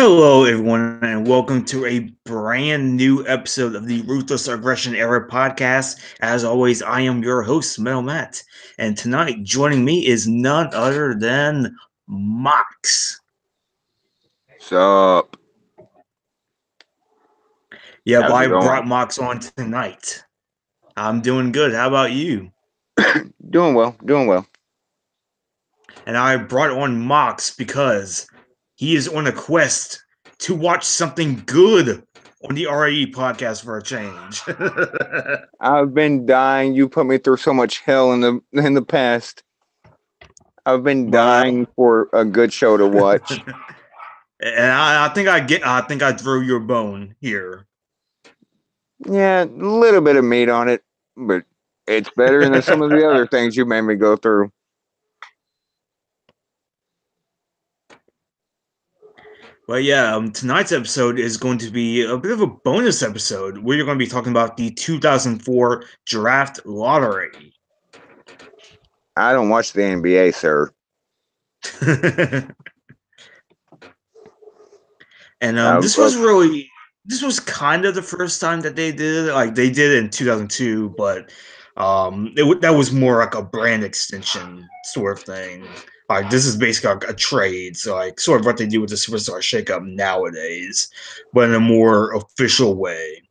Hello, everyone, and welcome to a brand new episode of the Ruthless Aggression Era Podcast. As always, I am your host, Metal Matt, and tonight joining me is none other than Mox. Sup? Yep, How's I it going? brought Mox on tonight. I'm doing good. How about you? Doing well, doing well. And I brought on Mox because he is on a quest to watch something good on the RAE podcast for a change. I've been dying. You put me through so much hell in the past. I've been Well, dying for a good show to watch. and I think I threw your bone here. Yeah, a little bit of meat on it, but it's better than some of the other things you made me go through. Well, yeah, tonight's episode is going to be a bit of a bonus episode where you're going to be talking about the 2004 draft lottery. I don't watch the NBA, sir. And Uh, uh, this was kind of the first time that they did it. Like they did it in 2002, but that was more like a brand extension sort of thing. Like this is basically like a trade, so like sort of what they do with the Superstar Shakeup nowadays, but in a more official way,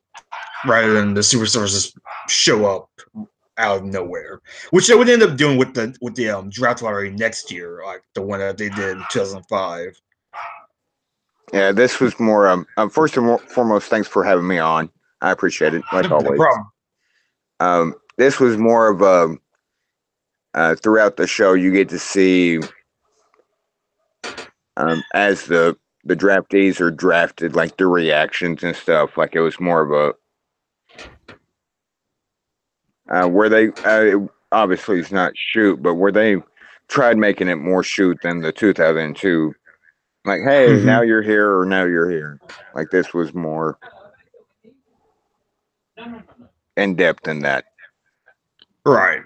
rather than the superstars just show up out of nowhere, which they would end up doing with the draft lottery next year, like the one that they did in 2005. yeah, this was more. First and foremost, thanks for having me on. I appreciate it, like No always. problem. This was more of a throughout the show. You get to see as the draftees are drafted, like the reactions and stuff. Like it was more of a where they obviously it's not shoot, but where they tried making it more shoot than the 2002. Like, hey, now Mm-hmm. you're here, or now you're here. Like this was more in depth than that. Right.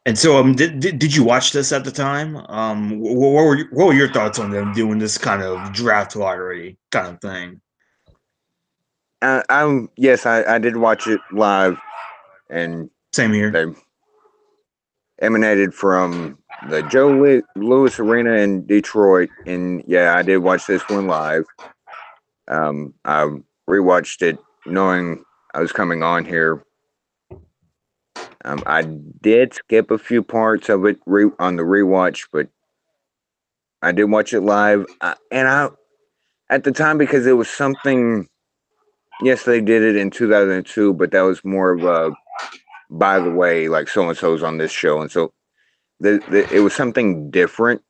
And so, did you watch this at the time? What were your thoughts on them doing this kind of draft lottery kind of thing? I'm yes, I did watch it live, and Same here. they emanated from the Lewis Arena in Detroit. And yeah, I did watch this one live. I rewatched it knowing I was coming on here. I did skip a few parts of it on the rewatch, but I did watch it live. And I at the time because it was something. Yes, they did it in 2002, but that was more of a by the way, like so and so's on this show, and so it was something different.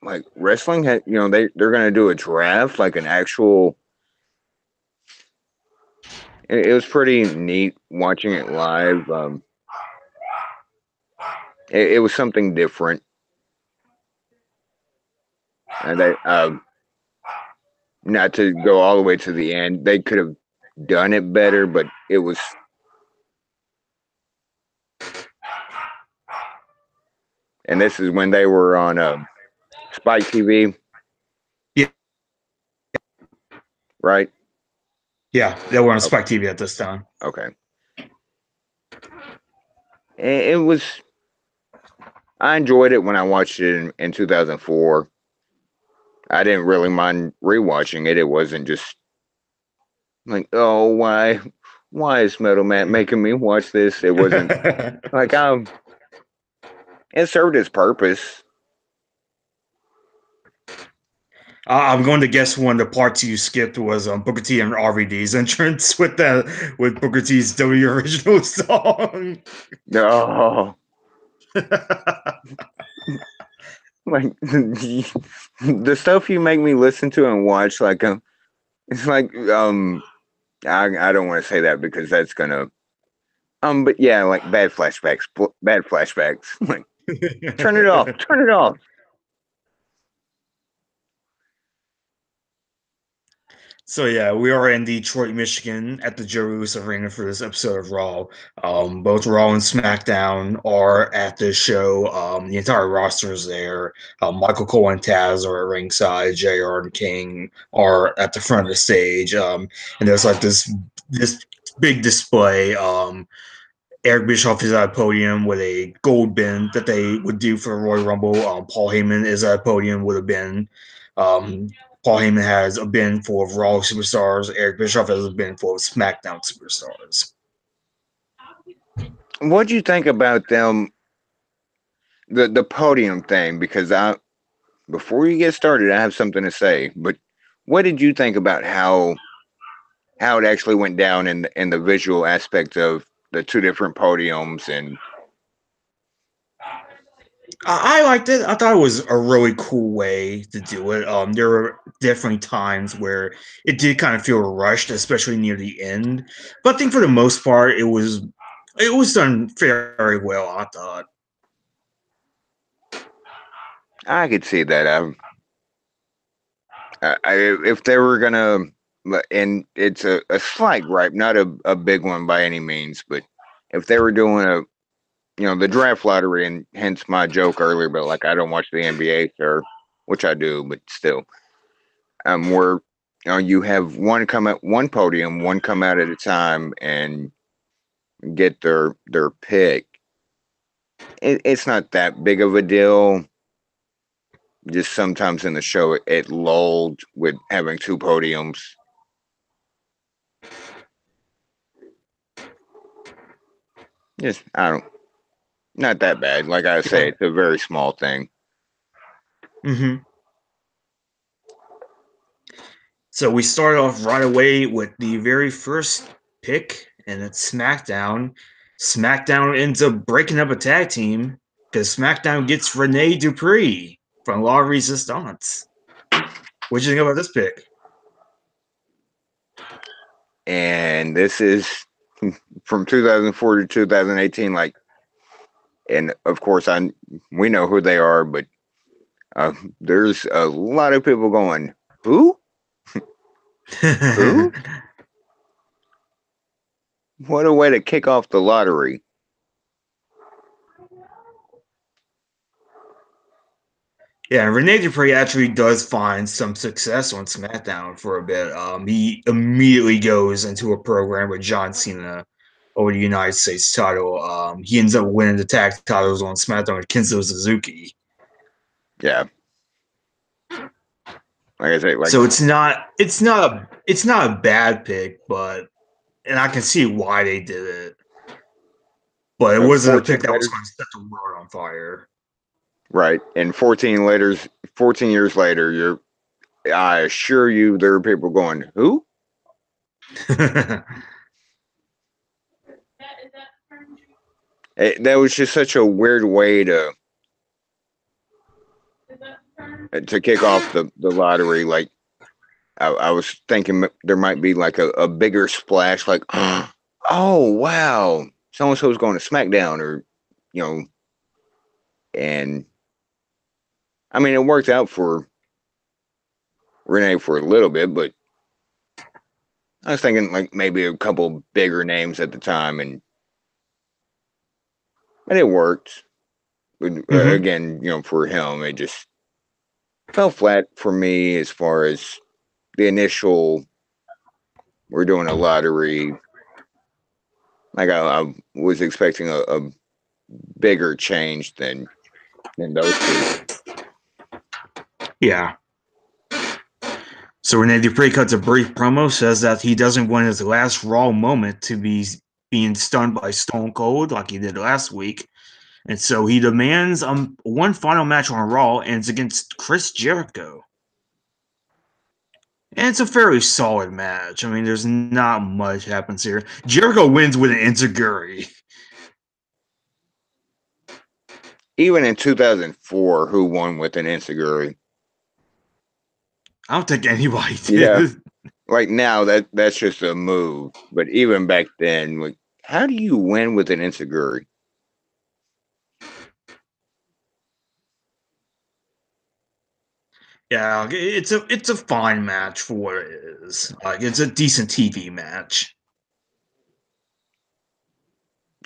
Like wrestling had, they're gonna do a draft, like an actual. It was pretty neat watching it live. It was something different, and they not to go all the way to the end. They could have done it better, but it was. And this is when they were on Spike TV, Yeah, right? yeah, they were on Okay. Spike TV at this time. Okay. It was. I enjoyed it when I watched it in 2004. I didn't really mind rewatching it. It wasn't just like, oh, why is Metal Matt making me watch this? It wasn't like it served its purpose. I'm going to guess one of the parts you skipped was Booker T and RVD's entrance with Booker T's W original song. No, like the stuff you make me listen to and watch, like it's like I don't want to say that because that's gonna but yeah, like bad flashbacks. Like turn it off. So yeah, we are in Detroit, Michigan, at the Joe Louis Arena for this episode of Raw. Both Raw and SmackDown are at this show. The entire roster is there. Michael Cole and Taz are at ringside. JR and King are at the front of the stage. And there's like this big display. Eric Bischoff is at a podium with a gold bin that they would do for Royal Rumble. Paul Heyman is at a podium with a bin. Um, Paul Heyman has a bin full of Raw superstars. Eric Bischoff has a bin full of SmackDown superstars. What do you think about them, the podium thing? Because before you get started, I have something to say. But what did you think about how it actually went down in the visual aspect of the two different podiums? And I liked it. I thought it was a really cool way to do it. There were definitely times where it did kind of feel rushed, especially near the end. But I think for the most part, it was done very well. I thought. I could see that. If they were gonna, and it's a slight gripe, not a big one by any means, but if they were doing the draft lottery, and hence my joke earlier, but like I don't watch the NBA, sir, which I do, but still, where you have one podium, one come out at a time and get their pick. It's not that big of a deal. Just sometimes in the show, it lulled with having two podiums. Just not that bad. Like I say, it's a very small thing. Mm-hmm. So we start off right away with the very first pick, and it's SmackDown. SmackDown ends up breaking up a tag team because SmackDown gets Rene Dupree from La Resistance. What do you think about this pick? And this is from 2004 to 2018. Like, and of course, we know who they are, but there's a lot of people going, who? Who? What a way to kick off the lottery. Yeah, Rene Dupree actually does find some success on SmackDown for a bit. He immediately goes into a program with John Cena over the United States title. He ends up winning the tag titles on SmackDown with Kenzo Suzuki. Yeah. Like I say, so it's not a bad pick, and I can see why they did it. But it wasn't a pick that was going to set the world on fire. Right. And 14 years later, I assure you there are people going, who? That was just such a weird way to kick off the lottery. Like, I was thinking there might be like a bigger splash, like, oh, wow, so-and-so's going to SmackDown, or, and I mean, it worked out for Renee for a little bit, but I was thinking like maybe a couple bigger names at the time, and it worked. But again, for him, it just fell flat for me as far as the initial. We're doing a lottery. Like I was expecting a bigger change than those two. Yeah. So Rene Dupree cuts a brief promo, says that he doesn't want his last Raw moment to be being stunned by Stone Cold like he did last week. And so he demands one final match on Raw, and it's against Chris Jericho. And it's a fairly solid match. I mean, there's not much happens here. Jericho wins with an enziguri. Even in 2004, who won with an enziguri? I don't think anybody did. Yeah. Like now, that's just a move. But even back then, like, how do you win with an enziguri? Yeah, it's a fine match for what it is. Like it's a decent TV match.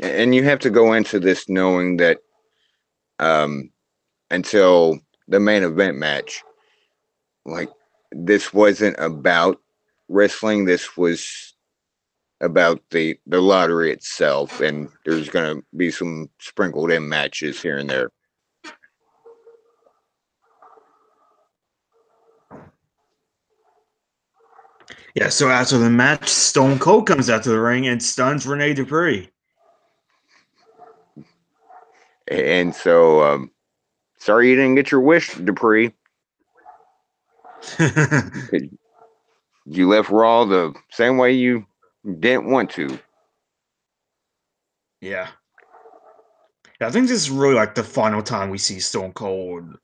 And you have to go into this knowing that um, until the main event match, like this wasn't about wrestling. This was about the lottery itself, and there's gonna be some sprinkled in matches here and there. Yeah, so after the match, Stone Cold comes out to the ring and stuns Rene Dupree. And so, sorry you didn't get your wish, Dupree. You left Raw the same way you didn't want to. Yeah. I think this is really like the final time we see Stone Cold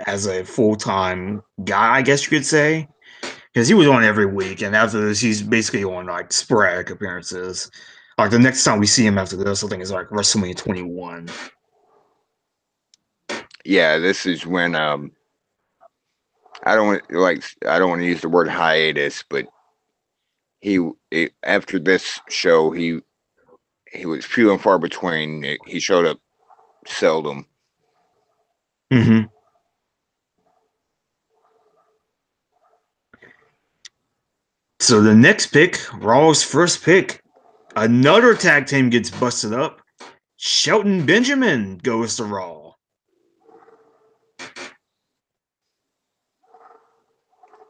as a full-time guy, I guess you could say. Because he was on every week, and after this, he's basically on like sporadic appearances. Like the next time we see him after this, I think is like WrestleMania 21. Yeah, this is when I don't want to use the word hiatus, but after this show he was few and far between. He showed up seldom. Mm-hmm. So the next pick, Raw's first pick, another tag team gets busted up. Shelton Benjamin goes to Raw.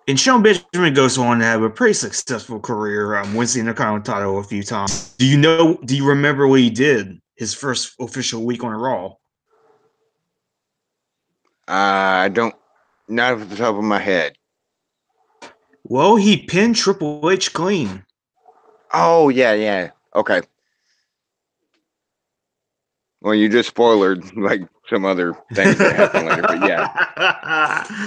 And Shelton Benjamin goes on to have a pretty successful career, wins the Intercontinental title a few times. Do you remember what he did his first official week on Raw? I don't, not off the top of my head. Well, he pinned Triple H clean. Oh yeah, okay. Well, you just spoiled like some other things that happen later, but yeah.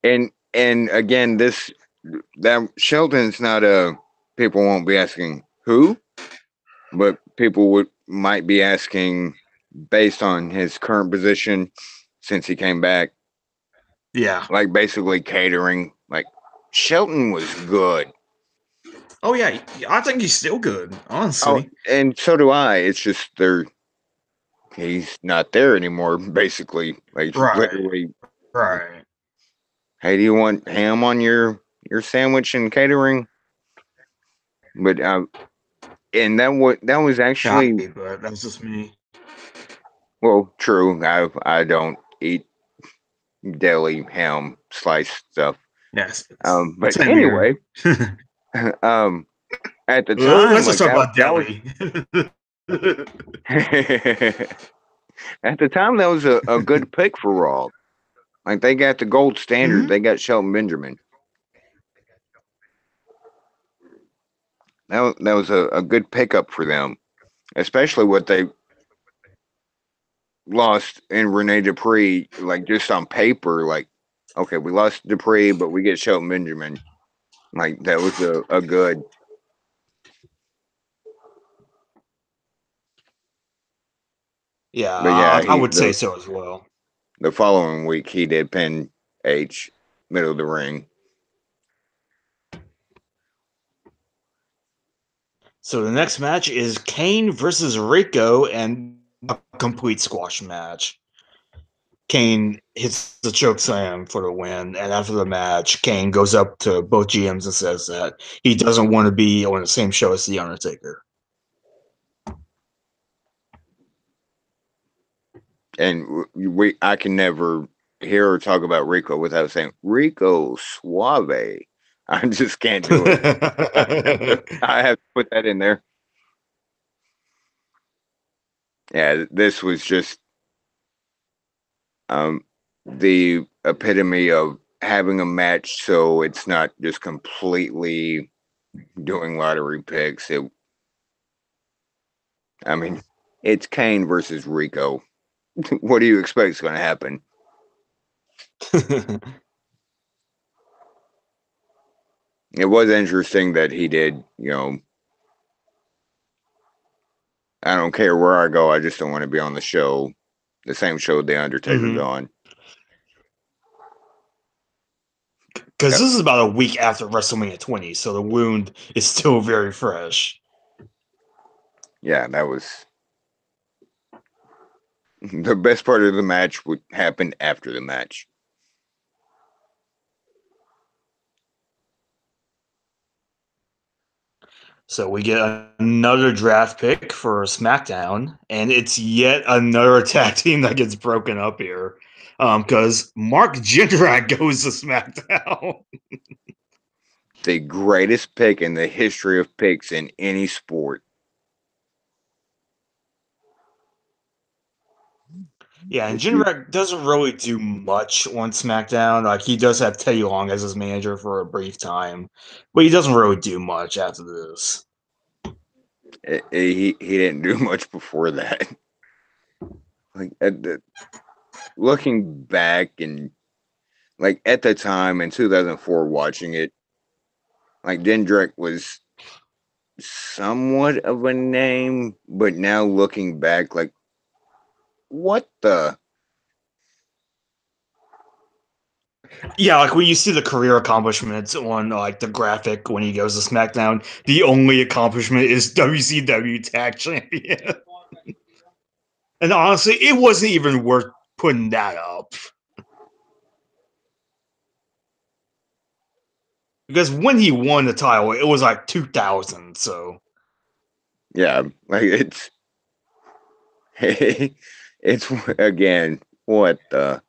And again, that Shelton's not a, people won't be asking who, but people might be asking based on his current position since he came back. Yeah. Like basically catering. Like Shelton was good. Oh yeah, I think he's still good, Oh, honestly. and so do I. It's just he's not there anymore, basically. Like Right. literally, Right. hey, do you want ham on your sandwich and catering? But and that was actually, But that's just me. well, true. I don't eat deli ham sliced stuff. Yes. But Same anyway, here. um, at the Well, time, let's just like talk about that was deli. at the time that was a good pick for Raw. Like they got the gold standard. Mhm. They got Shelton Benjamin. That was a good pickup for them, especially what they lost in Rene Dupree. Like just on paper, like okay, we lost Dupree, but we get Shelton Benjamin. Like that was a good. Yeah, But yeah, I would say so as well. the following week he did pin H middle of the ring. So the next match is Kane versus Rico and a complete squash match. Kane hits the choke slam for the win, and after the match, Kane goes up to both GMs and says that he doesn't want to be on the same show as The Undertaker. And I can never hear or talk about Rico without saying Rico Suave. I just can't do it. I have to put that in there. Yeah, this was just um, the epitome of having a match, so it's not just completely doing lottery picks. I mean, it's Kane versus Rico. What do you expect is going to happen? It was interesting that he did, I don't care where I go, I just don't want to be on the show. the same show The Undertaker's Mm-hmm. on. Because Yep. this is about a week after WrestleMania 20, so the wound is still very fresh. Yeah, that was the best part of the match. Would happen after the match. So we get another draft pick for SmackDown, and it's yet another tag team that gets broken up here. Because Mark Jindrak goes to SmackDown. The greatest pick in the history of picks in any sport. Yeah, and Jindrak doesn't really do much on SmackDown. Like, he does have Teddy Long as his manager for a brief time, but he doesn't really do much after this. He didn't do much before that. Like looking back and like at the time in 2004, watching it, like Jindrak was somewhat of a name, but now looking back, like what the? Yeah, like when you see the career accomplishments on like the graphic when he goes to SmackDown, the only accomplishment is WCW Tag Champion. And honestly, it wasn't even worth putting that up. Because when he won the title, it was like 2000, so Yeah, like it's again what the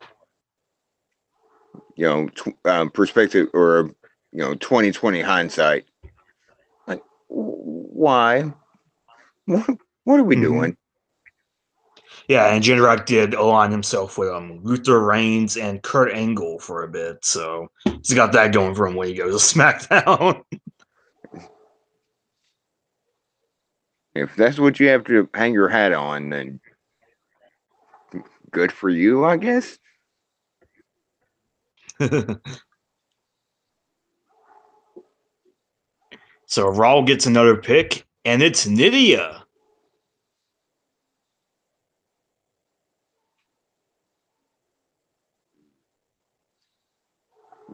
perspective or 2020 hindsight. Like why? What are we doing? Yeah, and Jindrak did align himself with Luther Reigns and Kurt Angle for a bit, so he's got that going for him when he goes to SmackDown. If that's what you have to hang your hat on, then good for you, I guess. So Raw gets another pick, and it's Nydia.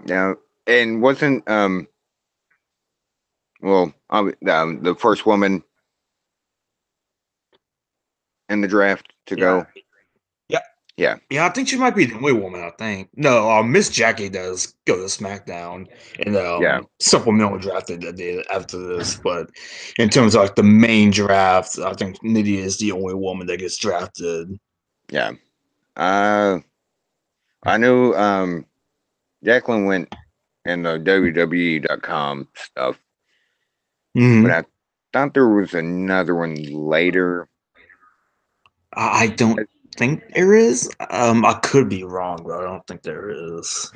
Now, and wasn't the first woman in the draft to Yeah, go. yeah, Yeah, yeah. I think she might be the only woman. I think no, Miss Jackie does go to SmackDown in the yeah, supplemental draft that they did after this. But in terms of like the main draft, I think Nydia is the only woman that gets drafted. yeah. Uh, I knew Jacqueline went in the WWE.com stuff, but Mm-hmm. I thought there was another one later. I don't think there is. I could be wrong, but I don't think there is.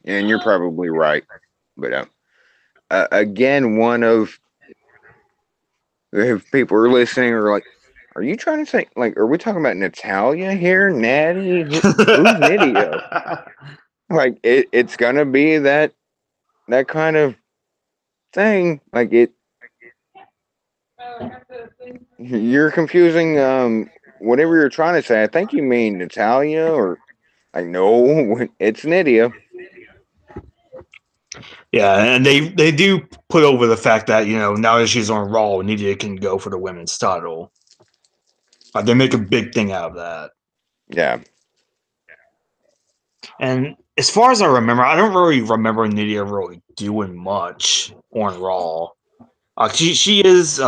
And you're probably right. But again, one of if people are listening are like, are you trying to say like, are we talking about Natalia here, Natty? Who's Nydia? Like it's gonna be that kind of thing. Like you're confusing whatever you're trying to say. I think you mean Natalia or like no, it's Nydia. Yeah, and they do put over the fact that now that she's on Raw, Nydia can go for the women's title. Like they make a big thing out of that. Yeah, And as far as I remember, I don't really remember Nydia really doing much on Raw. She is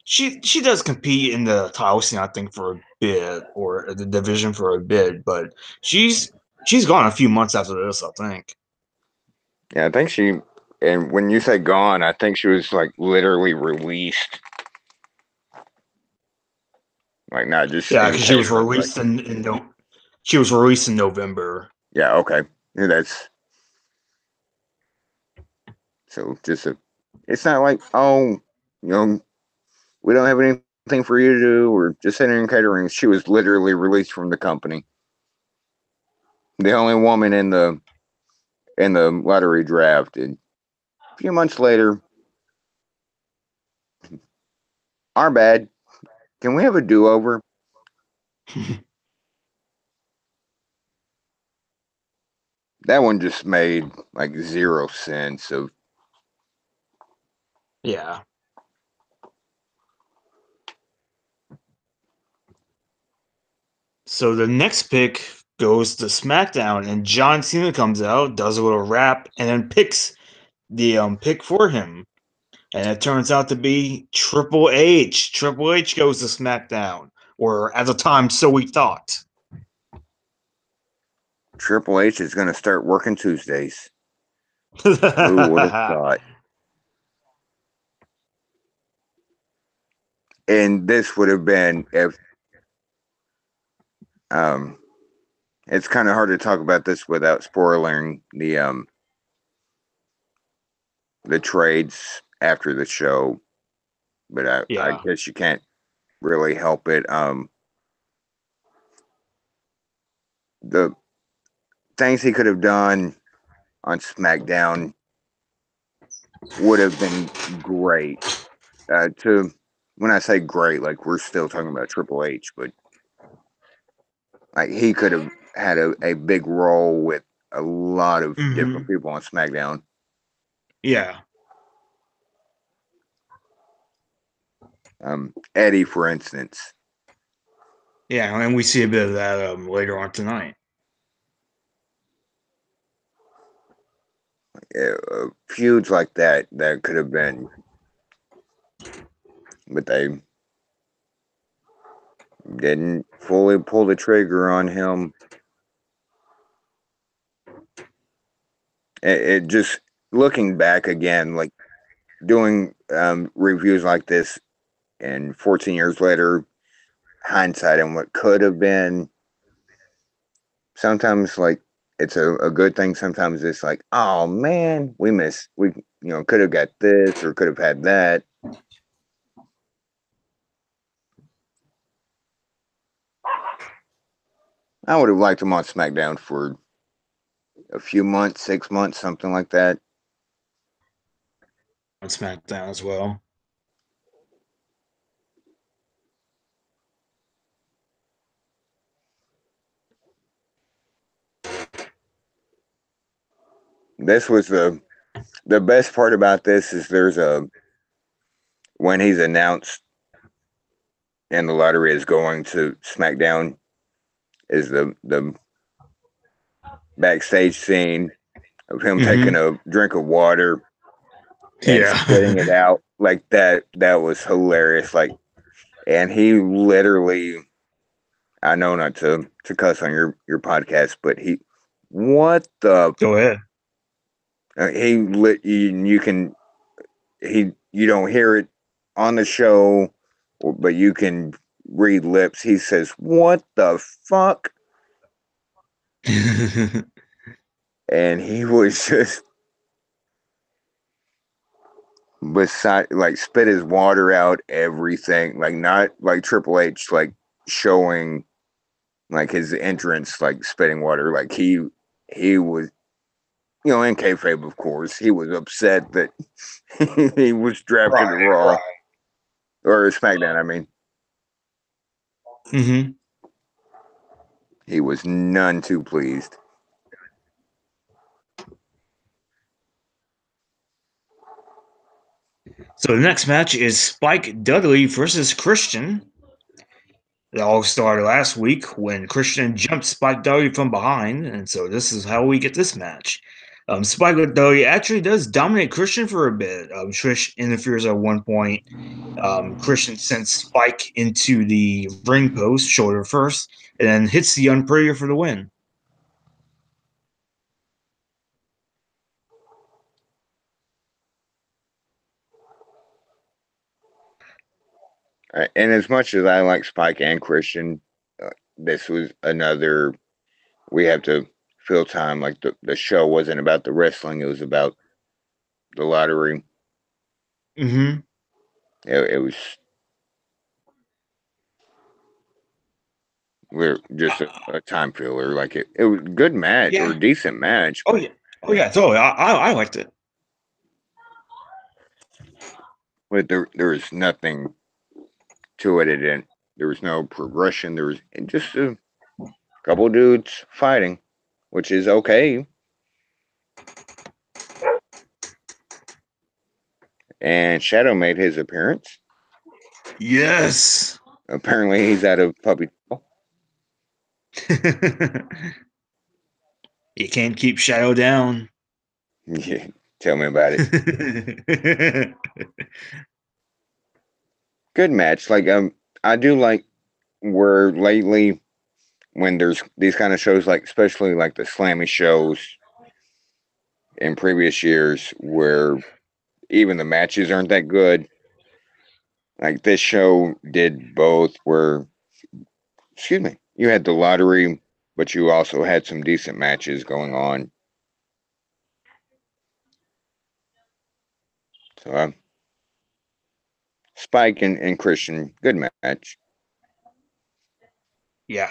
she does compete in the title scene, I think, for a bit, or the division for a bit, but she's gone a few months after this, I think. yeah. I think she. And when you say gone, I think she was like literally released, like not just Yeah, in because she was catering. Like released she was released in November. yeah, okay, yeah, that's so just a. It's not like you know we don't have anything for you to do, or just sitting in catering. She was literally released from the company. The only woman in the lottery draft. And a few months later, our bad. Can we have a do over? That one just made like 0 sense of. Yeah. So the next pick goes to SmackDown, and John Cena comes out, does a little rap, and then picks the pick for him. And it turns out to be Triple H. Triple H goes to SmackDown, or at the time, so we thought. Triple H is going to start working Tuesdays. Who would have thought? And this would have been if. It's kind of hard to talk about this without spoiling the trades after the show, but I guess you can't really help it. The things he could have done on SmackDown would have been great. When I say great, like we're still talking about Triple H, but like he could have had a big role with a lot of different people on SmackDown. Yeah. Eddie, for instance. Yeah, and we see a bit of that later on tonight. Feuds like that could have been, but they didn't fully pull the trigger on him. It just, looking back again, like doing reviews like this and 14 years later, hindsight and what could have been, sometimes like it's a good thing. Sometimes it's like, oh man, we could have got this or could have had that. I would have liked him on SmackDown for a few months, 6 months, something like that. On SmackDown as well. This was the best part about this is when he's announced and the lottery is going to SmackDown, is the backstage scene of him taking a drink of water and spitting it out like that. That was hilarious. Like, and he literally, I know not to cuss on your podcast, but what the? Go ahead. You don't hear it on the show, but you can read lips. He says, "What the fuck?" And he was just like spit his water out, everything. Like, not like Triple H, like showing like his entrance, like spitting water. Like he was, in kayfabe, of course, he was upset that he was drafted to Raw or SmackDown. I mean, he was none too pleased. So the next match is Spike Dudley versus Christian. It all started last week when Christian jumped Spike Dudley from behind, and so this is how we get this match. Spike Dudley actually does dominate Christian for a bit. Trish interferes at one point. Christian sends Spike into the ring post, shoulder first, and then hits the Unprettier for the win. And as much as I like Spike and Christian, this was another, we have to fill time. Like the show wasn't about the wrestling, it was about the lottery. It was, we're just a time filler. Like it was a good match or a decent match. Oh yeah, totally. I liked it. But there was nothing to it. There was no progression. There was just a couple dudes fighting, which is okay. And Shadow made his appearance. Yes. Apparently, he's out of puppy. You can't keep Shadow down. Yeah, tell me about it. Good match. Like I do like where lately when there's these kind of shows, like especially like the Slammy shows in previous years, where even the matches aren't that good. Like this show did both. Where excuse me, you had the lottery, but you also had some decent matches going on. So Spike and Christian, good match. Yeah.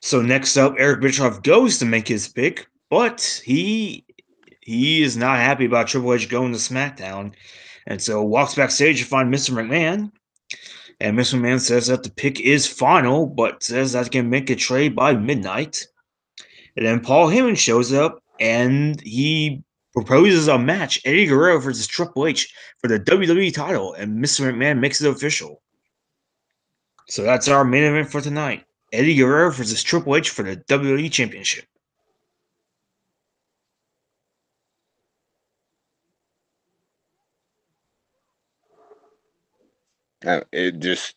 So next up, Eric Bischoff goes to make his pick, but he is not happy about Triple H going to SmackDown, and so walks backstage to find Mr. McMahon. And Mr. McMahon says that the pick is final, but says that he can make a trade by midnight. And then Paul Heyman shows up and he proposes a match: Eddie Guerrero versus Triple H for the WWE title, and Mr. McMahon makes it official. So that's our main event for tonight: Eddie Guerrero versus Triple H for the WWE Championship. It just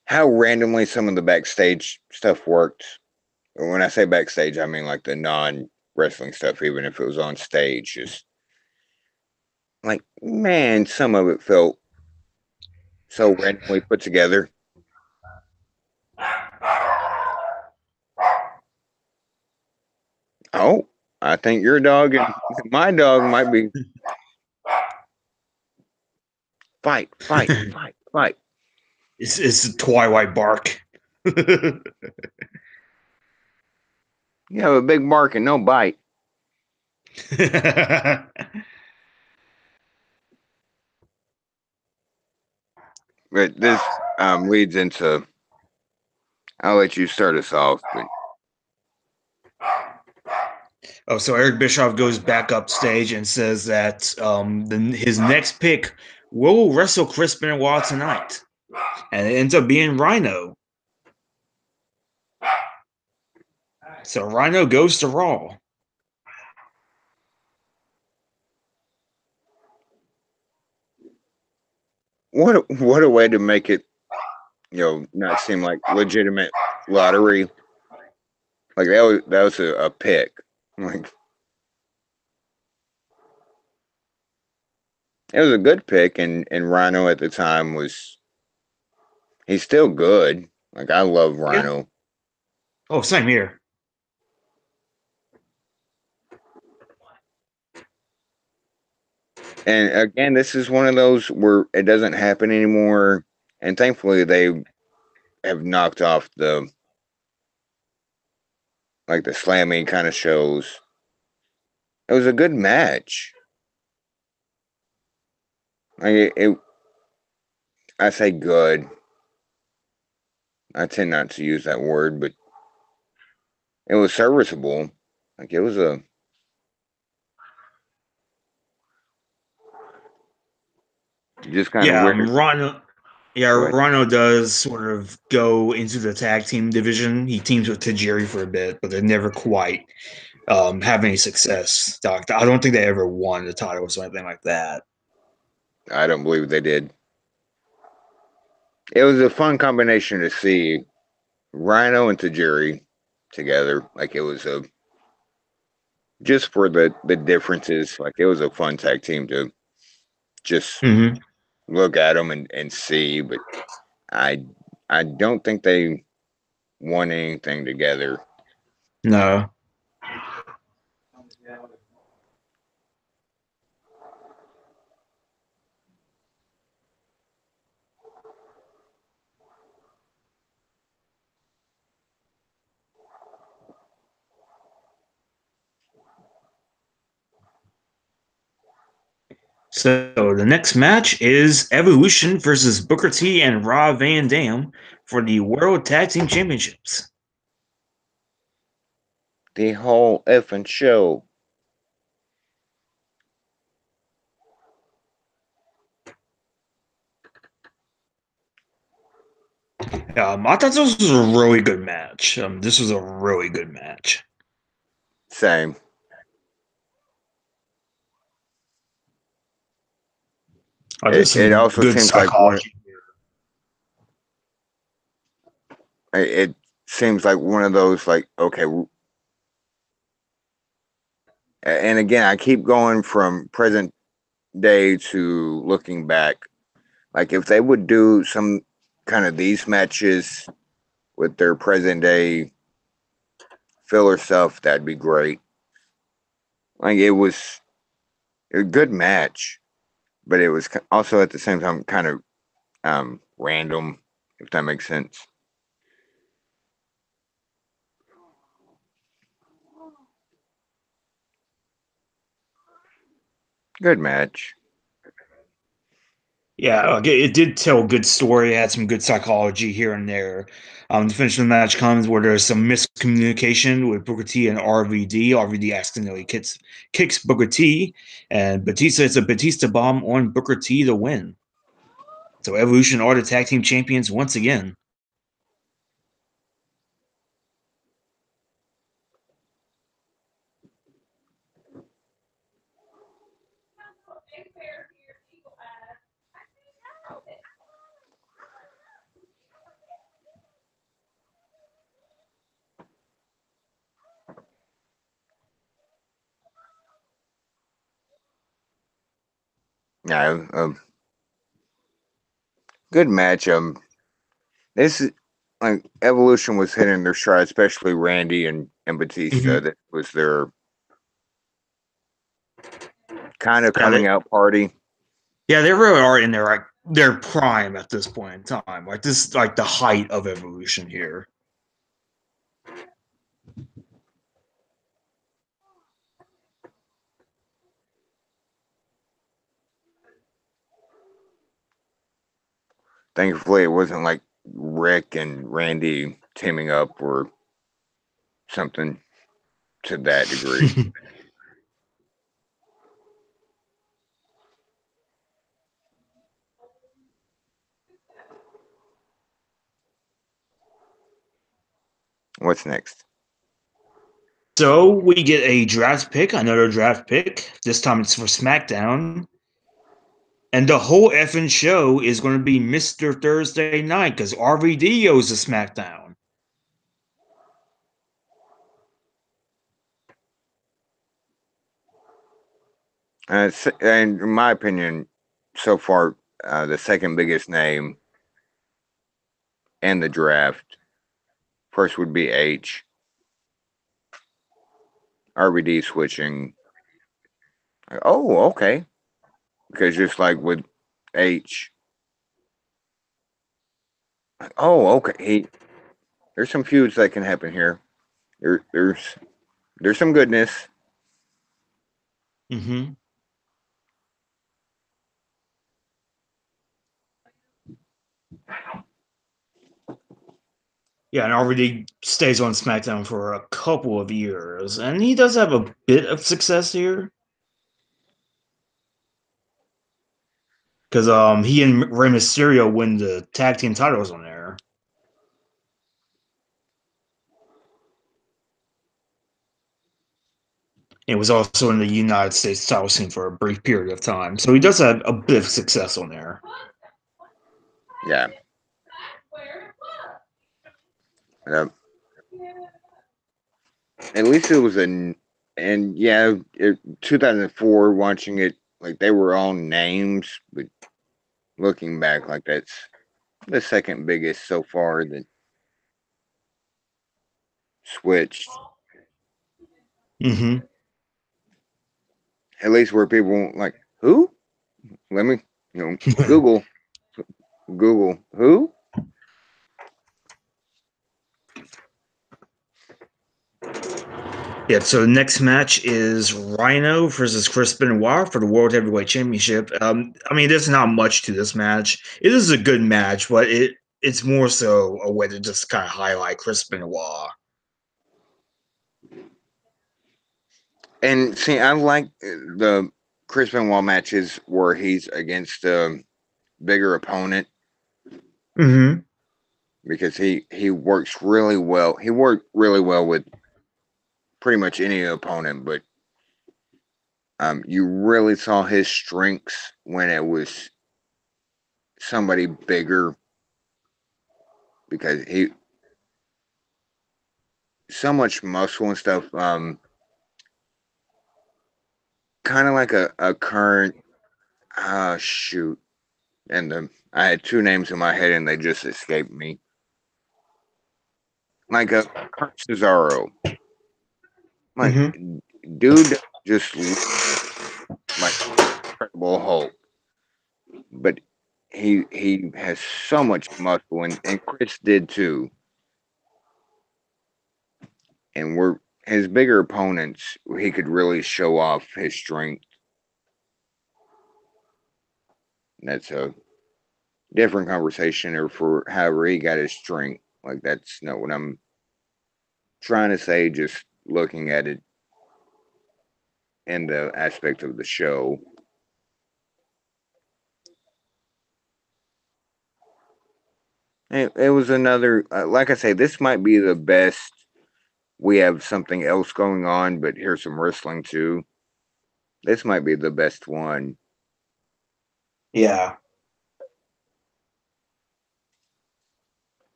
how randomly some of the backstage stuff worked. When I say backstage, I mean like the non wrestling stuff, even if it was on stage. Just like, man, some of it felt so randomly put together. Oh, I think your dog and my dog might be fight, fight, fight, fight. It's a Twilight bark. You have a big bark and no bite. But this leads into. I'll let you start us off. But Oh, so Eric Bischoff goes back up stage and says that his next pick will wrestle Chris Benoit tonight, and it ends up being Rhino. So Rhino goes to Raw. what a way to make it, not seem like legitimate lottery. Like that was a pick. Like it was a good pick, and Rhino at the time he's still good. Like I love Yeah. Rhino. Oh, same here. And again, this is one of those where it doesn't happen anymore. And thankfully they have knocked off the slammy kind of shows. It was a good match. I say good. I tend not to use that word, but it was serviceable. Like it was a just kind of Yeah, weird. Rhino. Yeah, Go ahead. Rhino does sort of go into the tag team division. He teams with Tajiri for a bit, but they never quite have any success. I don't think they ever won the titles or anything like that. I don't believe they did. It was a fun combination to see Rhino and Tajiri together. Like it was a just for the differences. Like it was a fun tag team to just Mm-hmm. look at them and see. But I I don't think they won anything together. No. So the next match is Evolution versus Booker T and Rob Van Dam for the World Tag Team Championships. The whole effing show. I thought this was a really good match. This was a really good match. Same. It also good seems like one. psychology here. It seems like one of those, like, okay. And again, I keep going from present day to looking back. Like, if they would do some kind of these matches with their present day filler stuff, that'd be great. Like, it was a good match, but it was also at the same time kind of random, if that makes sense. Good match. Yeah, it did tell a good story. It had some good psychology here and there. The finish of the match comes where there's some miscommunication with Booker T and RVD. RVD accidentally kicks Booker T, and Batista hits a Batista bomb on Booker T to win. So Evolution are the tag team champions once again. Yeah, good match. This is like Evolution was hitting their stride, especially Randy and Batista. Mm-hmm. That was their kind of Yeah, coming out party. they really are in their prime at this point in time. Like this is like the height of Evolution here. Thankfully, it wasn't like Rick and Randy teaming up or something to that degree. What's next? So we get a draft pick, another draft pick. This time it's for SmackDown. And the whole effing show is going to be Mr. Thursday Night because RVD goes to SmackDown. And in my opinion, so far, the second biggest name in the draft. First would be H. RVD switching. Oh, okay. Because just like with H. Oh, okay. There's some feuds that can happen here. There's some goodness. Mm-hmm. Yeah, and RVD stays on SmackDown for a couple of years, and he does have a bit of success here. Because he and Rey Mysterio win the tag team titles on there. It was also in the United States title scene for a brief period of time, so he does have a bit of success on there. Yeah. Uh, at least it was and yeah, 2004. Watching it, like they were all names, but looking back, like that's the second biggest so far that switched. Mm-hmm. At least where people won't like who. Let me, Google who. Yep. So the next match is Rhino versus Chris Benoit for the World Heavyweight Championship. I mean, there's not much to this match. It is a good match, but it's more so a way to just kind of highlight Chris Benoit. And see, I like the Chris Benoit matches where he's against a bigger opponent Mm-hmm. because he works really well. He worked really well with pretty much any opponent, but you really saw his strengths when it was somebody bigger because he so much muscle and stuff. Kind of like a current shoot, and I had two names in my head and they just escaped me. Like a current Cesaro, like Mm-hmm. dude, just like Incredible Hulk, but he has so much muscle, and Chris did too. And we're his bigger opponents, he could really show off his strength. That's a different conversation, or for however he got his strength. Like that's not what I'm trying to say. Just looking at it in the aspect of the show. It was another, like I say, this might be the best. We have something else going on, but here's some wrestling too. This might be the best one Yeah.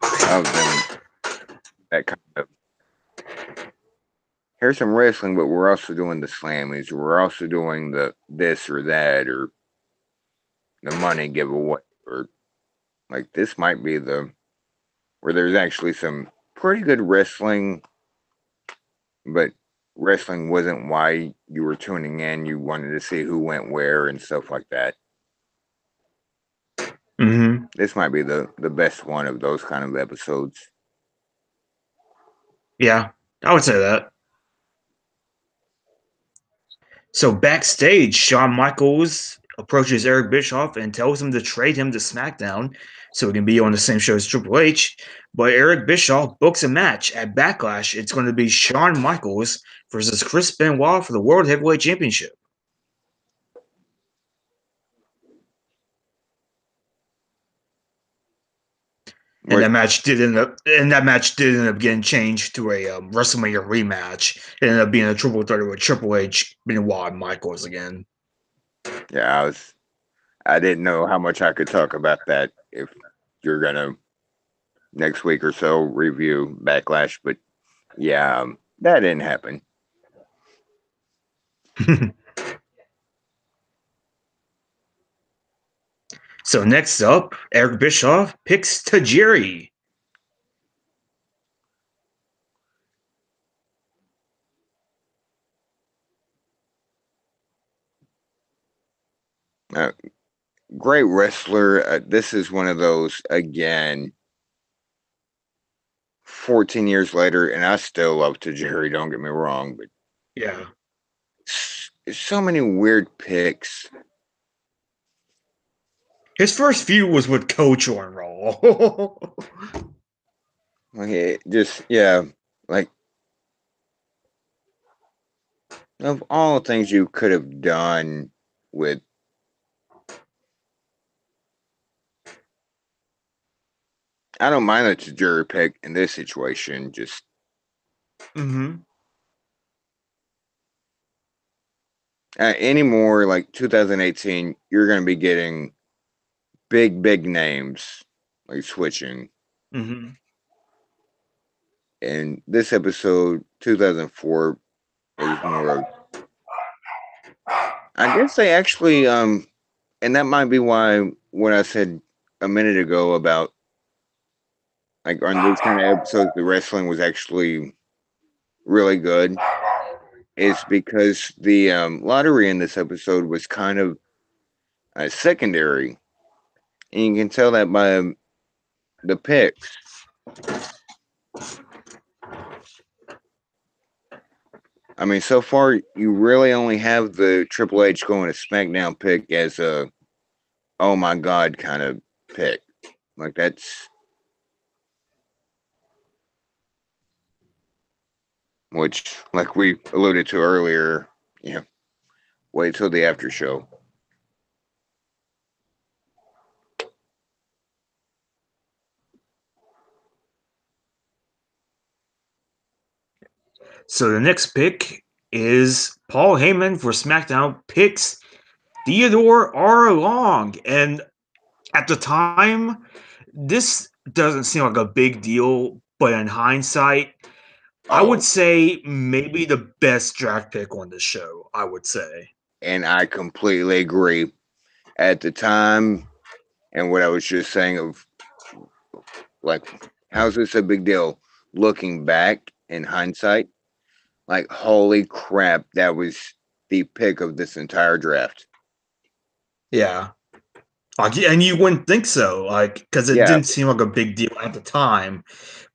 of them. That kind of here's some wrestling, but we're also doing the slammies. We're also doing the this or that or the money giveaway or like this might be the where there's actually some pretty good wrestling, but wrestling wasn't why you were tuning in. You wanted to see who went where and stuff like that. Mm-hmm. This might be the best one of those kind of episodes. Yeah, I would say that. So backstage, Shawn Michaels approaches Eric Bischoff and tells him to trade him to SmackDown so he can be on the same show as Triple H. But Eric Bischoff books a match at Backlash. It's going to be Shawn Michaels versus Chris Benoit for the World Heavyweight Championship. And Which that match did end up getting changed to a WrestleMania rematch. It ended up being a triple threat with Triple H, Benoit, and Michaels again. yeah, I didn't know how much I could talk about that if you're gonna next week or so review Backlash, but yeah, that didn't happen. So next up, Eric Bischoff picks Tajiri. Uh, Great wrestler. This is one of those again. 14 years later, and I still love Tajiri. Don't get me wrong, but Yeah. so many weird picks. His first feud was with Coach on Raw. Like just yeah, like of all the things you could have done with. I don't mind a Tajiri pick in this situation. Just Mm-hmm. anymore like 2018, you're going to be getting big names like switching. Mm-hmm. And this episode, 2004, is more of. I guess they actually and that might be why what I said a minute ago about like on these kind of episodes, the wrestling was actually really good. Is because the lottery in this episode was kind of secondary, and you can tell that by the picks. I mean, so far you really only have the Triple H going to SmackDown pick as a oh my god kind of pick. Like that's which, like we alluded to earlier, wait till the after show. So the next pick is Paul Heyman for SmackDown picks Theodore R. Long. And at the time, this doesn't seem like a big deal, but in hindsight, I would Oh, say maybe the best draft pick on the show, I would say. and I completely agree. At the time, and what I was just saying of like, how's this a big deal? Looking back in hindsight, like, holy crap, that was the pick of this entire draft. Yeah. And you wouldn't think so, because it Yeah, didn't seem like a big deal at the time.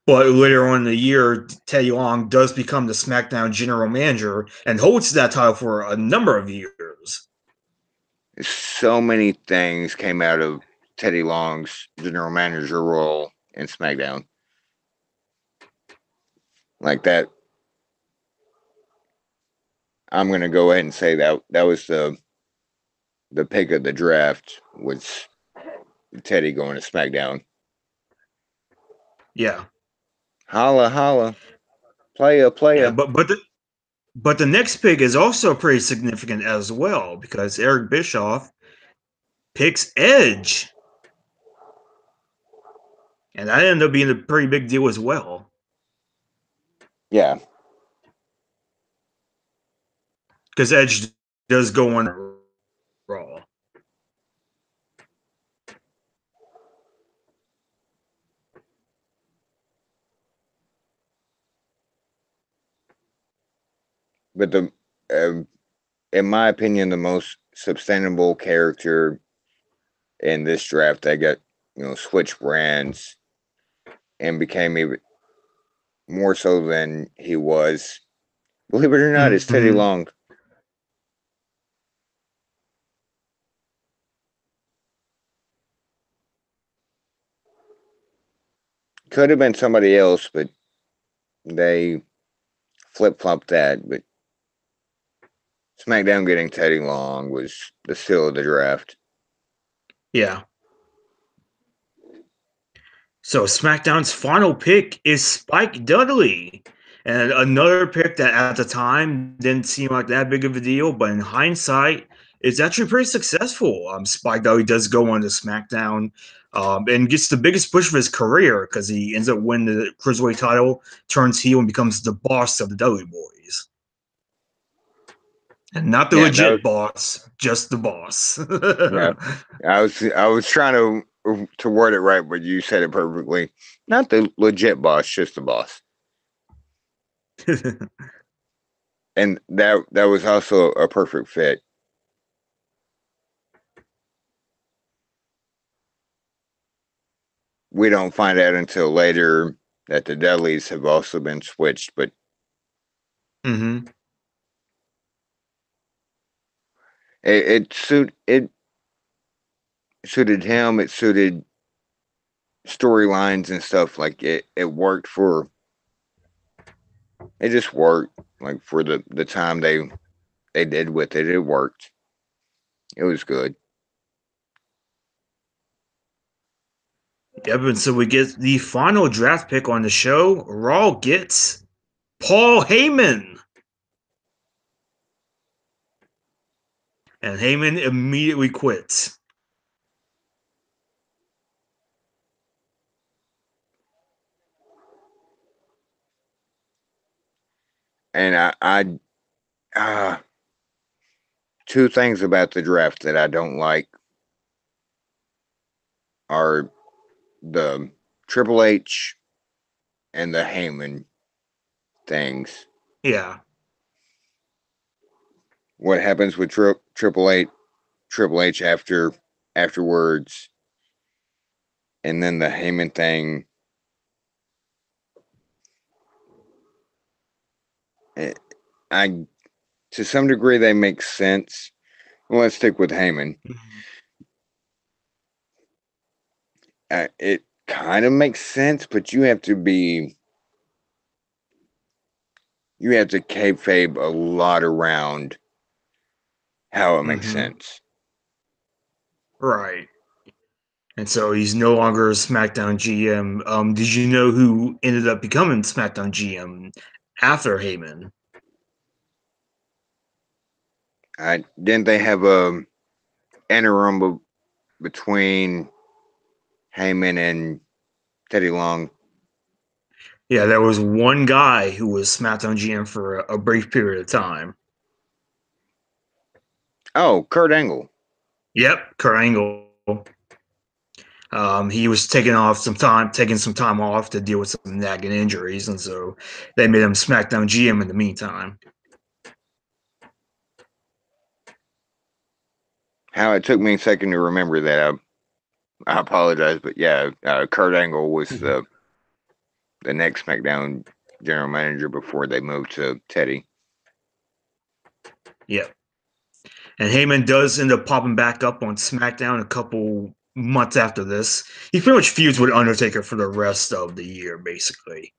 But later on in the year, Teddy Long does become the SmackDown general manager and holds that title for a number of years. so many things came out of Teddy Long's general manager role in SmackDown. Like that, I'm gonna go ahead and say that was the pick of the draft was Teddy going to SmackDown. Yeah. Holla holla, playa Yeah, playa. but the next pick is also pretty significant as well because Eric Bischoff picks Edge. And that ended up being a pretty big deal as well. Yeah, Because Edge does go on Raw. but uh, in my opinion, the most sustainable character in this draft that got switched brands and became even more so than he was. Believe it or not, it's Teddy Mm-hmm. Long. Could have been somebody else, but they flip flopped that. But SmackDown getting Teddy Long was the steal of the draft. Yeah. So SmackDown's final pick is Spike Dudley. And another pick that at the time didn't seem like that big of a deal, but in hindsight, it's actually pretty successful. Spike Dudley does go on to SmackDown and gets the biggest push of his career because he ends up winning the Cruiserweight title, turns heel, and becomes the boss of the Dudley Boys. And not the Yeah, that was, legit boss, just the boss. yeah. I was trying to word it right, but you said it perfectly. Not the legit boss, just the boss. And that was also a perfect fit. We don't find out until later that the Dudleys have also been switched, but Mm-hmm. it suited him. It suited storylines and stuff. Like it worked for. It just worked. Like for the time they did with it, it worked. It was good. Yep, and so we get the final draft pick on the show. Raw gets Paul Heyman. And Heyman immediately quits. And uh, two things about the draft that I don't like are the Triple H and the Heyman things. Yeah. What happens with Triple H afterwards, and then the Heyman thing. to some degree they make sense. Well, let's stick with Heyman. It kind of makes sense, but you have to kayfabe a lot around how it makes sense. Right. And so he's no longer SmackDown GM. Did you know who ended up becoming SmackDown GM after Heyman? Didn't they have a interim between Heyman and Teddy Long? Yeah, there was one guy who was SmackDown GM for a brief period of time. Oh, Kurt Angle. Yep, Kurt Angle. He was taking some time off to deal with some nagging injuries, and so they made him SmackDown GM in the meantime. How it took me a second to remember that. I apologize, but yeah, Kurt Angle was the next SmackDown general manager before they moved to Teddy. Yep. And Heyman does end up popping back up on SmackDown a couple months after this. He pretty much feuds with Undertaker for the rest of the year, basically.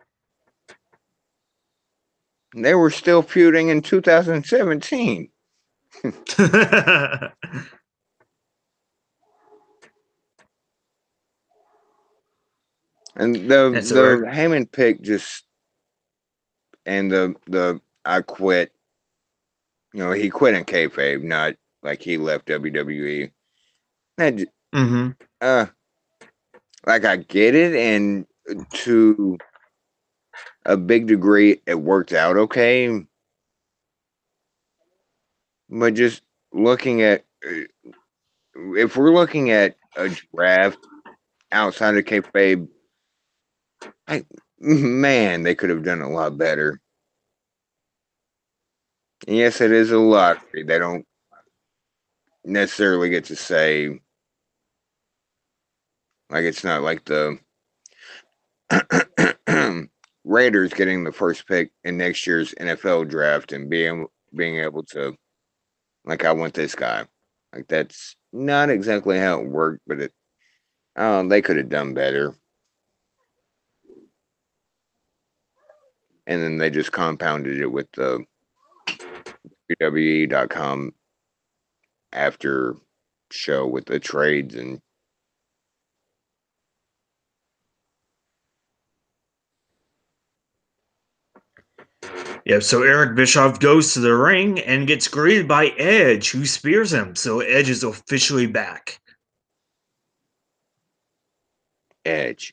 They were still feuding in 2017. And the Heyman pick just, and the I quit. You know, he quit in kayfabe, not like he left WWE. Like I get it, and to a big degree, it worked out okay. But just looking at, if we're looking at a draft outside of kayfabe, man, they could have done a lot better. And yes, it is a lottery. They don't necessarily get to say, like, it's not like the Raiders getting the first pick in next year's NFL draft and being able to, like, I want this guy. Like, that's not exactly how it worked, but they could have done better. And then they just compounded it with the WWE.com after show with the trades and yeah, so Eric Bischoff goes to the ring and gets greeted by Edge, who spears him. So Edge is officially back. Edge.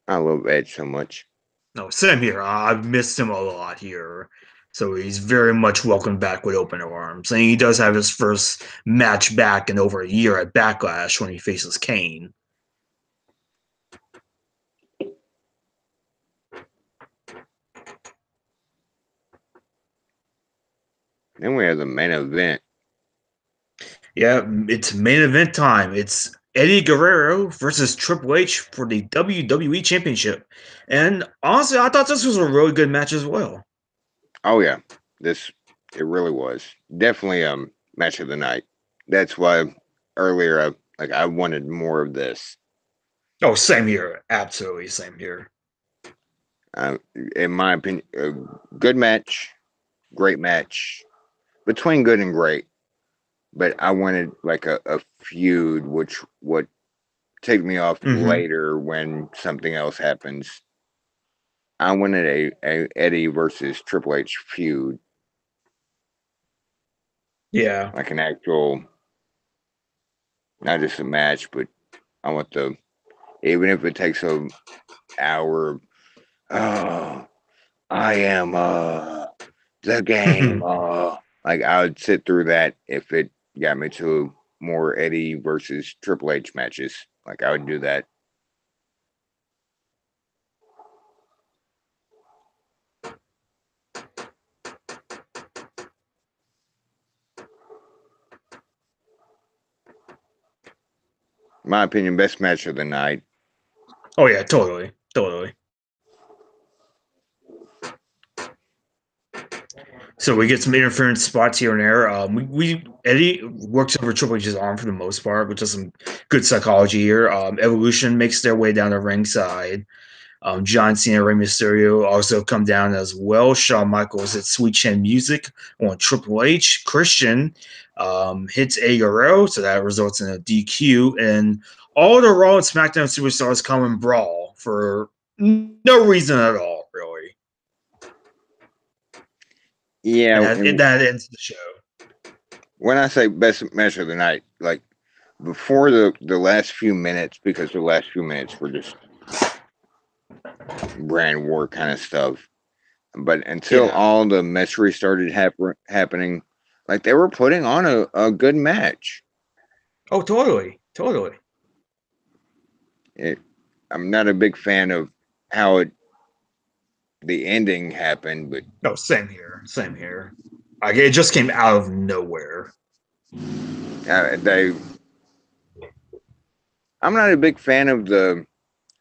I love Edge so much. No, same here. I've missed him a lot here. So he's very much welcomed back with open arms. And he does have his first match back in over a year at Backlash when he faces Kane. Then we have the main event. Yeah, it's main event time. It's Eddie Guerrero versus Triple H for the WWE Championship. And honestly, I thought this was a really good match as well. Oh yeah, it really was definitely match of the night. That's why earlier I wanted more of this. Oh, same here. Absolutely same here. In my opinion, a good match, great match, between good and great. But I wanted like a feud, which would take me off later when something else happens. I wanted a Eddie versus Triple H feud. Yeah. Like an actual, not just a match, but I want even if it takes an hour, oh, I am the game. Like I would sit through that if it got me to more Eddie versus Triple H matches. Like I would do that. My opinion, best match of the night. Oh yeah, totally. So we get some interference spots here and there. We Eddie works over Triple H's arm for the most part, which is some good psychology here. Evolution makes their way down the ringside. John Cena, Rey Mysterio also come down as well. Shawn Michaels hits Sweet Chin Music on Triple H. Christian hits A Guerrero, so that results in a DQ. And all the Raw and SmackDown superstars come and brawl for no reason at all, really. Yeah, And that ends the show. when I say best match of the night, like before the last few minutes, because the last few minutes were just brand war kind of stuff. But until all the mess started happening, like they were putting on a good match. Oh, totally. I'm not a big fan of how the ending happened, but no, same here. Like it just came out of nowhere. I'm not a big fan of the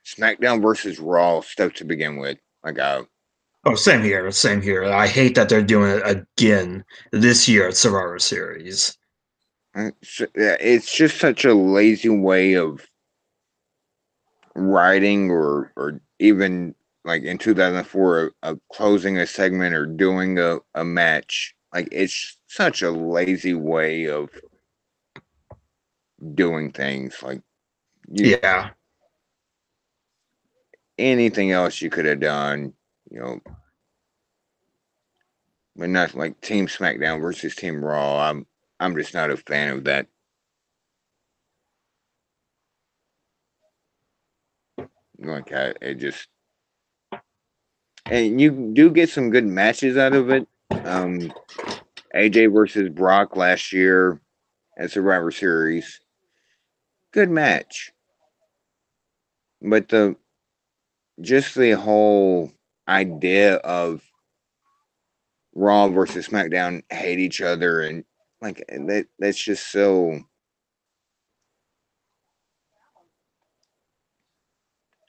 SmackDown versus Raw stuff to begin with. Same here. I hate that they're doing it again this year at Survivor Series. It's just such a lazy way of writing, or even like in 2004, closing a segment or doing a match. Like it's such a lazy way of doing things. Like anything else you could have done, but not like Team SmackDown versus Team Raw. I'm just not a fan of that. Like it just, and you do get some good matches out of it. AJ versus Brock last year at Survivor Series, good match. But the whole idea of Raw versus SmackDown hate each other, and like that's just so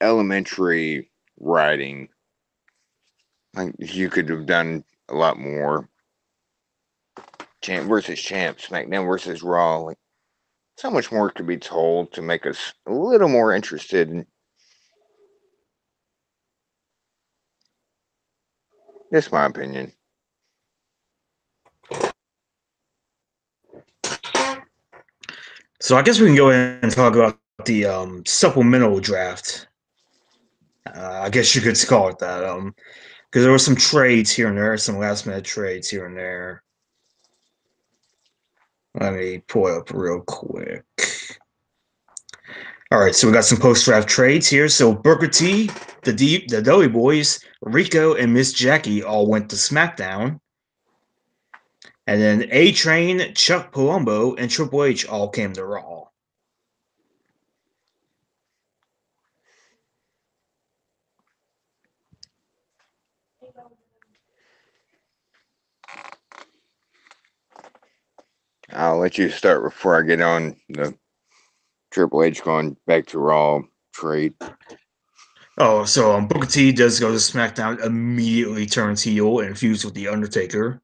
elementary writing. Like you could have done a lot more. Champ versus champ, SmackDown versus Raw. Like so much more could be told to make us a little more interested. That's my opinion. So I guess we can go ahead and talk about the supplemental draft. I guess you could call it that. Because there were some trades here and there, some last minute trades here and there. Let me pull it up real quick. All right, so we got some post draft trades here. So Booker T, the Dudley Boys, Rico, and Miss Jackie all went to SmackDown. And then A Train, Chuck Palumbo, and Triple H all came to Raw. I'll let you start before I get on the Triple H going back to Raw trade. Oh, so Booker T does go to SmackDown, immediately turns heel and feuds with The Undertaker.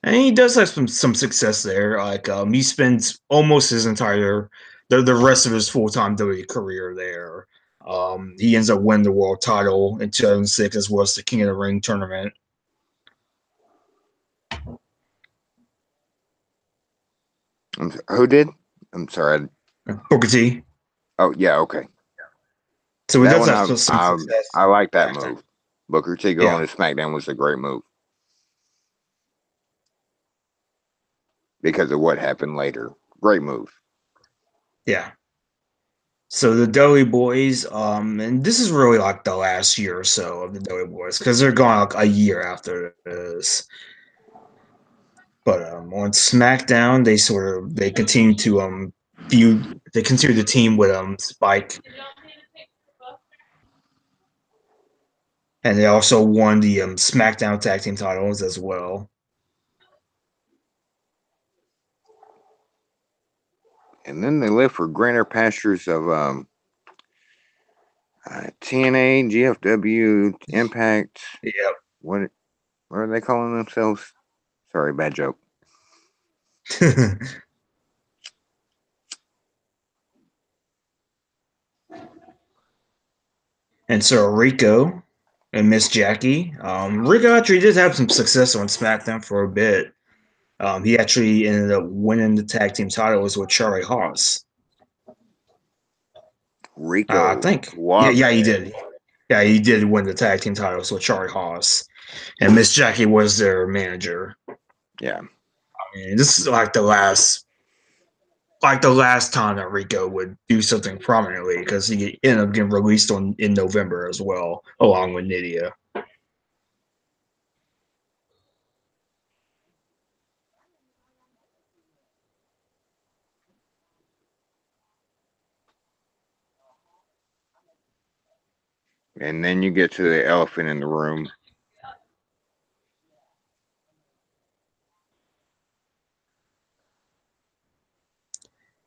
And he does have some success there. Like he spends almost his entire the rest of his full-time WWE career there. He ends up winning the world title in 2006 as well as the King of the Ring tournament. Who did? I'm sorry. Booker T. Oh yeah, okay. So he does have some success. I like that move. Booker T going to SmackDown was a great move because of what happened later. Great move. Yeah. So the Dudley Boys, and this is really like the last year or so of the Dudley Boys because they're gone like a year after this. But on SmackDown, they continue to feud. They continue the team with Spike, and they also won the SmackDown Tag Team titles as well. And then they live for greener pastures of TNA, GFW, Impact. Yep. What are they calling themselves? Sorry, bad joke. And so Rico and Miss Jackie. Rico actually did have some success on SmackDown for a bit. He actually ended up winning the tag team titles with Charlie Haas. I Rico, think. walk. Yeah, he did. Yeah, he did win the tag team titles with Charlie Haas, and Miss Jackie was their manager. Yeah. I mean, this is like the last time that Rico would do something prominently because he ended up getting released in November as well, along with Nydia. And then you get to the elephant in the room.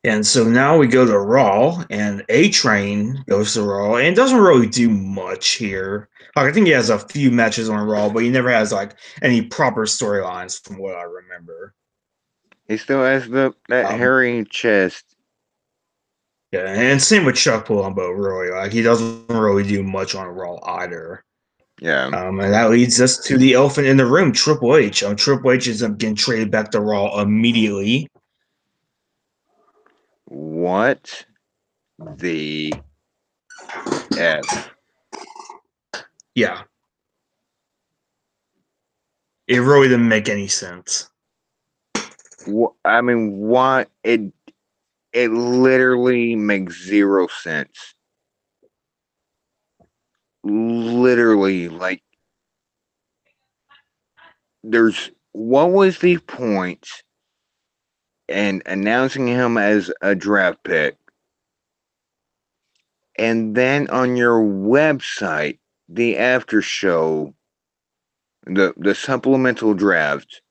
And so now we go to Raw, and A Train goes to Raw, and doesn't really do much here. Like, I think he has a few matches on Raw, but he never has like any proper storylines, from what I remember. He still has that Um, hairy chest. yeah, and same with Chuck Palumbo. Really, like he doesn't really do much on Raw either. Yeah. And that leads us to the elephant in the room, Triple H. Triple H is getting traded back to Raw immediately. What the F? Yeah, it really didn't make any sense. I mean, why? It literally makes zero sense. Literally, like, what was the point in announcing him as a draft pick? And then on your website, the after show, the supplemental draft,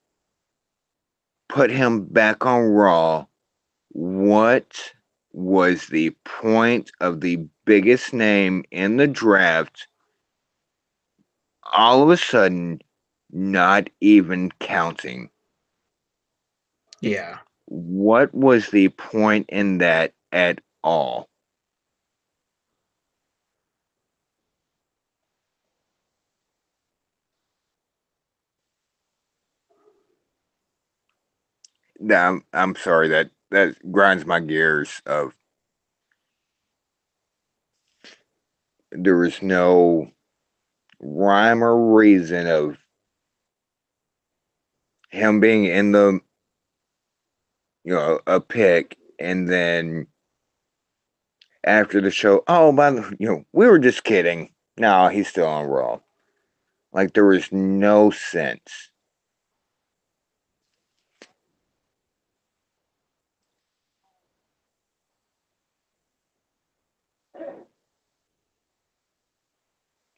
put him back on Raw. What was the point of the biggest name in the draft all of a sudden not even counting? Yeah. What was the point in that at all? I'm sorry, that grinds my gears. Of there was no rhyme or reason of him being in the a pick, and then after the show, oh, by the we were just kidding. No, he's still on Raw. Like, there was no sense.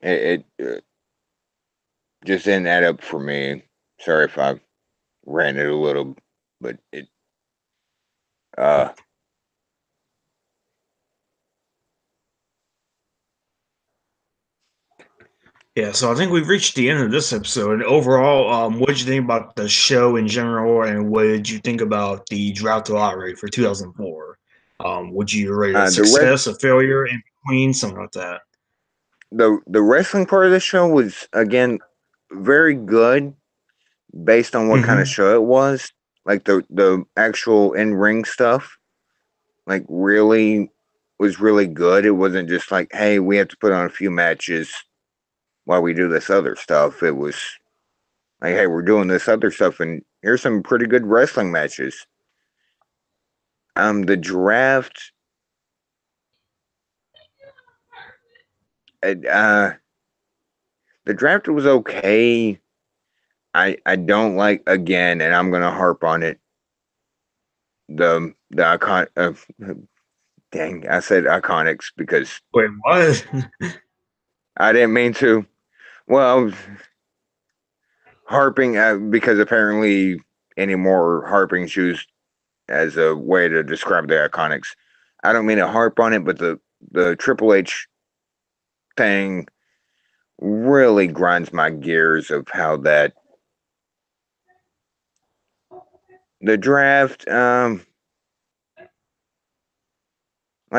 It just didn't add up for me. Sorry if I ranted a little, but it uh Yeah, so I think we've reached the end of this episode. And overall, what did you think about the show in general, and what did you think about the Drought to Lottery for 2004? Would you rate it a the rest success, a failure, in between, something like that? the wrestling part of the show was, again, very good based on what kind of Mm-hmm. show it was. Like, the actual in-ring stuff, like, really was really good. It wasn't just like, hey, we have to put on a few matches while we do this other stuff. It was like, hey, we're doing this other stuff, and here's some pretty good wrestling matches. The draft, uh, the draft was okay. I don't like, again, and I'm gonna harp on it. The icon. Dang, I said iconics because Wait, what? I didn't mean to. Well, harping, because apparently anymore harping's used as a way to describe the iconics. I don't mean to harp on it, but the Triple H thing really grinds my gears of how that The draft, like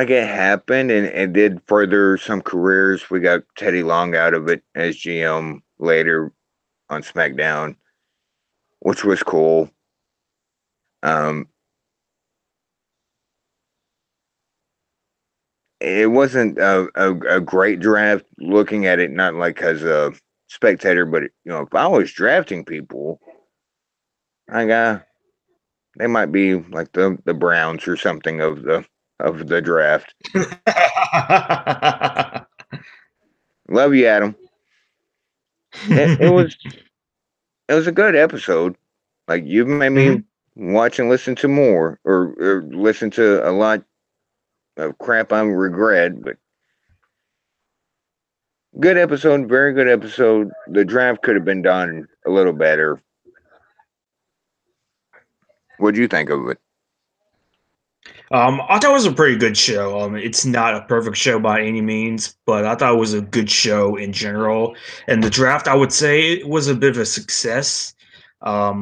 it happened and it did further some careers. We got Teddy Long out of it as GM later on SmackDown, which was cool. It wasn't a great draft looking at it, not like as a spectator, but if I was drafting people, I got they might be like the Browns or something of the draft. Love you, Adam. It was a good episode. Like you've made Mm-hmm. me watch and listen to more, or listen to a lot of crap I regret, but good episode, very good episode. The draft could have been done a little better. What'd you think of it? I thought it was a pretty good show. It's not a perfect show by any means, but I thought it was a good show in general. And the draft, I would say, it was a bit of a success. I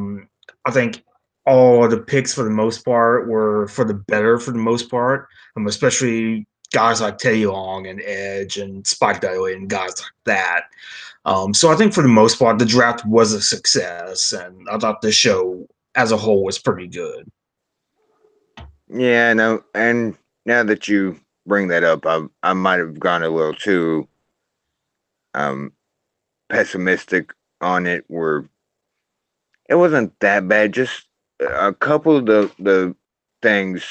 think all the picks, for the most part, were for the better for the most part. Especially guys like Teddy Long and Edge and Spike Dudley and guys like that. So I think for the most part, the draft was a success, and I thought the show as a whole was pretty good. Yeah, no, and now that you bring that up, I might have gone a little too um pessimistic on it. Where it wasn't that bad. Just a couple of the things,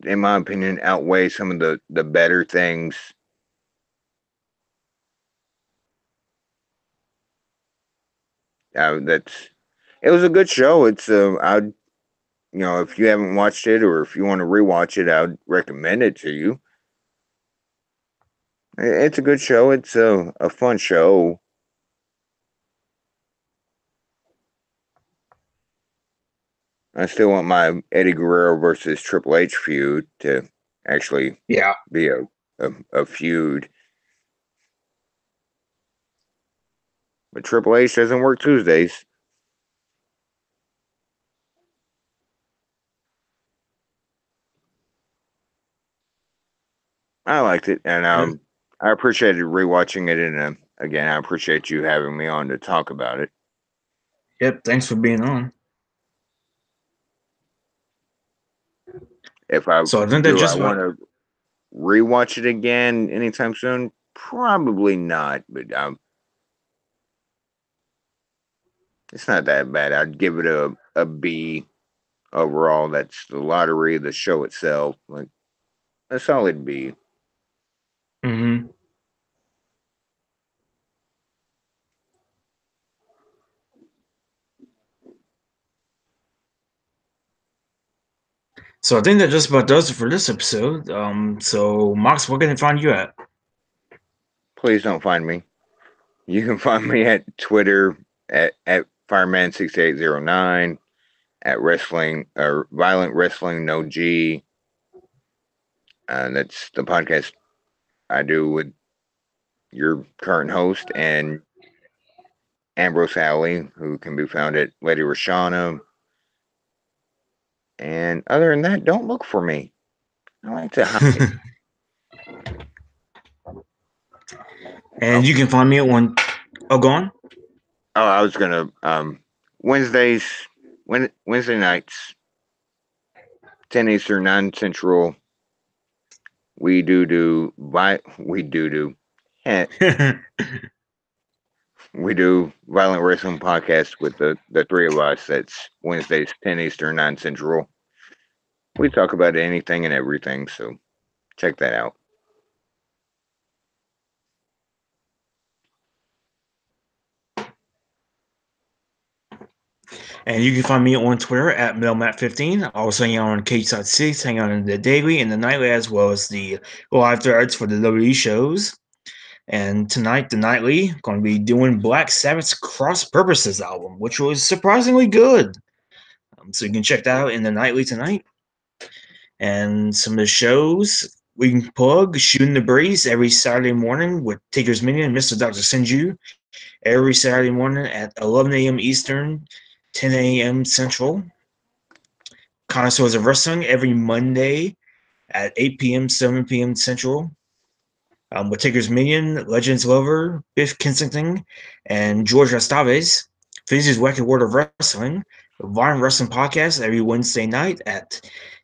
in my opinion, outweigh some of the better things. That's it was a good show. It's I'd if you haven't watched it or if you want to rewatch it, I'd recommend it to you. It's a good show. It's a fun show. I still want my Eddie Guerrero versus Triple H feud to actually Yeah. be a feud. But Triple H doesn't work Tuesdays. I liked it, and I appreciated rewatching it. And again, I appreciate you having me on to talk about it. Yep. Thanks for being on. If I So I think that do, I just want about to rewatch it again anytime soon. Probably not, but it's not that bad. I'd give it a B overall. That's the lottery, the show itself, like a solid B. Mm-hmm. So I think that just about does it for this episode. So Max, where can they find you at? Please don't find me. You can find me at Twitter at Fireman6809, at Wrestling or Violent Wrestling No G. That's the podcast I do with your current host and Ambrose Alley, who can be found at Lady Rashana. And other than that, don't look for me. I like to hide. And you can find me at one. Oh, go on. Oh, I was gonna Wednesdays, Wednesday nights, 10 Eastern, 9 Central. We do we do Violent Wrestling Podcast with the three of us. That's Wednesdays, 10 Eastern, 9 Central. We talk about anything and everything, so check that out. And you can find me on Twitter at MelMat15. I also hang out on Cage 6, hang out in the daily and the nightly, as well as the live threads for the WWE shows. And tonight, the nightly, going to be doing Black Sabbath's Cross Purposes album, which was surprisingly good. So you can check that out in the nightly tonight. And some of the shows we can plug: Shooting the Breeze every Saturday morning with Taker's Minion and Mr. Dr. Senju every Saturday morning at 11 a.m. Eastern, 10 a.m. Central. Connoisseurs of Wrestling every Monday at 8 p.m., 7 p.m. Central. With Taker's Minion, Legends Lover, Biff Kensington, and George Rastaves. Fizzy's Wacky World of Wrestling, the Violent Wrestling Podcast every Wednesday night at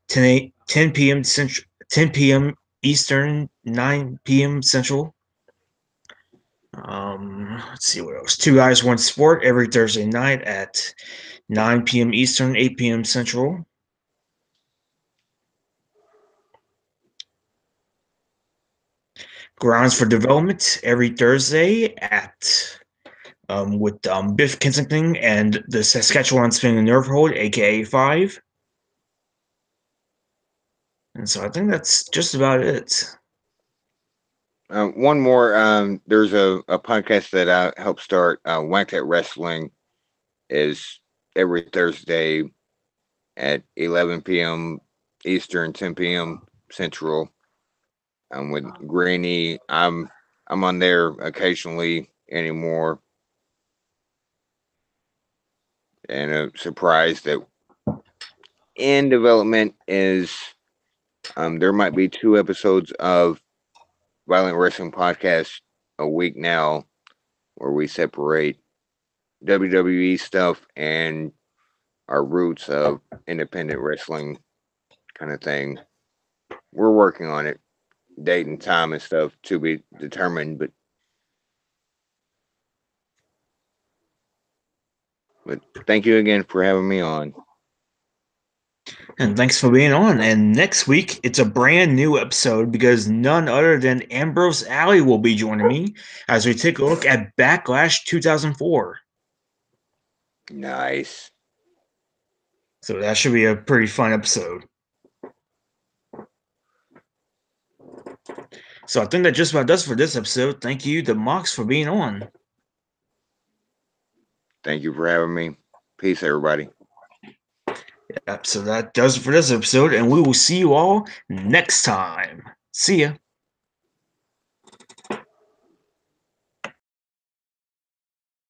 10 p.m. Central, 10 p.m. Eastern, 9 p.m. Central. Let's see what else. Two Guys, One Sport every Thursday night at 9 p.m. Eastern, 8 p.m. Central. Grounds for Development every Thursday at with Biff Kensington and the Saskatchewan Spinning Nerve Hold, aka 5. And so I think that's just about it. One more. There's a podcast that I helped start. Whack at Wrestling is every Thursday at 11 p.m. Eastern, 10 p.m. Central. With Greeny. I'm on there occasionally anymore. And a surprise that in development is there might be 2 episodes of Violent Wrestling Podcast a week now where we separate WWE stuff and our roots of independent wrestling kind of thing. We're working on it. Date and time and stuff to be determined, but thank you again for having me on. And thanks for being on. And next week, it's a brand new episode because none other than Ambrose Alley will be joining me as we take a look at Backlash 2004. Nice. So that should be a pretty fun episode. So I think that just about does for this episode. Thank you to Mox for being on. Thank you for having me. Peace, everybody. Yep, so that does it for this episode, and we will see you all next time. See ya.